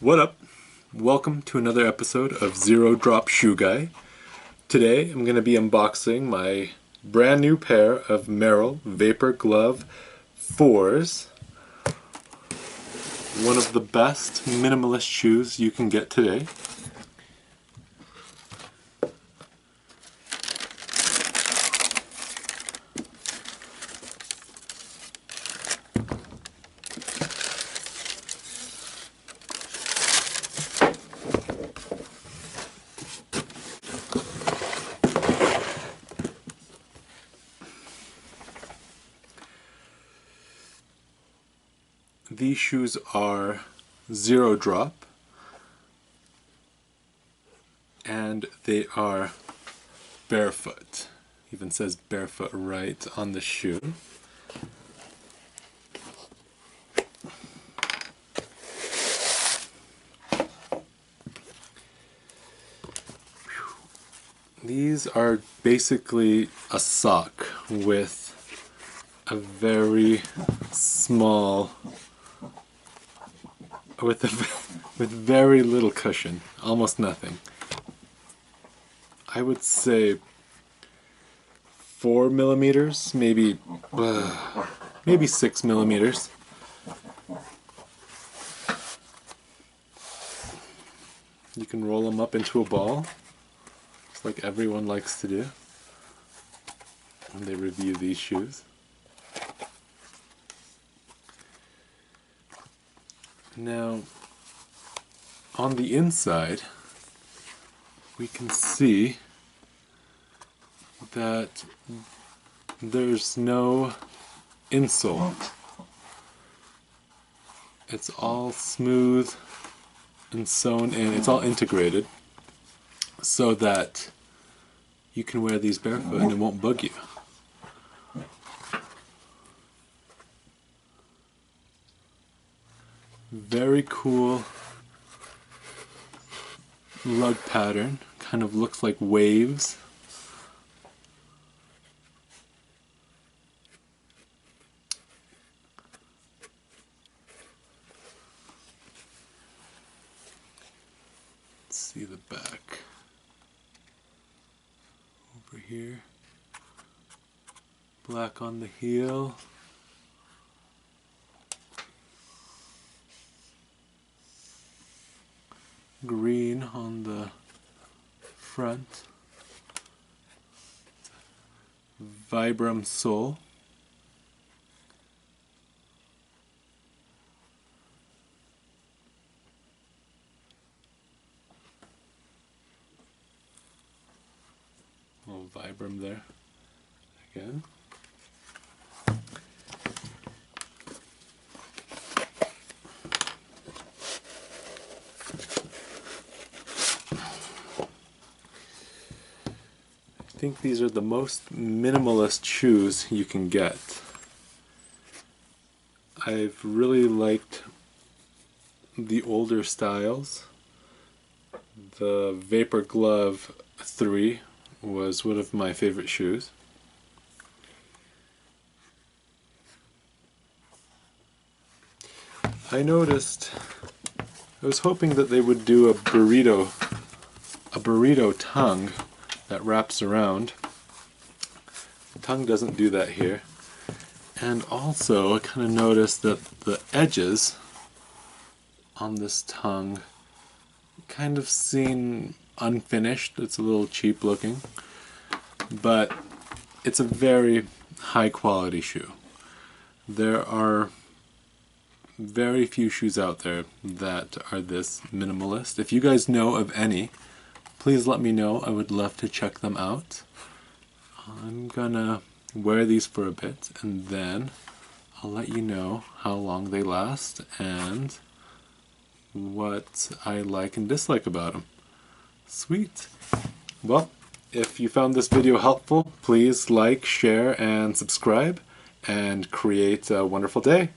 What up? Welcome to another episode of Zero Drop Shoe Guy. Today I'm going to be unboxing my brand new pair of Merrell Vapor Glove 4s. One of the best minimalist shoes you can get today. These shoes are zero drop and they are barefoot. Even says barefoot right on the shoe. These are basically a sock with a very small with very little cushion, almost nothing. I would say 4 millimeters, maybe 6 millimeters. You can roll them up into a ball, just like everyone likes to do when they review these shoes. Now, on the inside, we can see that there's no insole. It's all smooth and sewn in. It's all integrated so that you can wear these barefoot and it won't bug you. Very cool rug pattern, kind of looks like waves. Let's see the back over here. Black on the heel. Green on the front, Vibram sole, little Vibram there again. I think these are the most minimalist shoes you can get. I've really liked the older styles. The Vapor Glove 3 was one of my favorite shoes. I noticed, I was hoping that they would do a burrito tongue that wraps around. The tongue doesn't do that here. And also I kind of noticed that the edges on this tongue kind of seem unfinished. It's a little cheap looking, but it's a very high quality shoe. There are very few shoes out there that are this minimalist. If you guys know of any, please let me know. I would love to check them out. I'm gonna wear these for a bit and then I'll let you know how long they last and what I like and dislike about them. Sweet. Well, if you found this video helpful, please like, share, and subscribe, and create a wonderful day.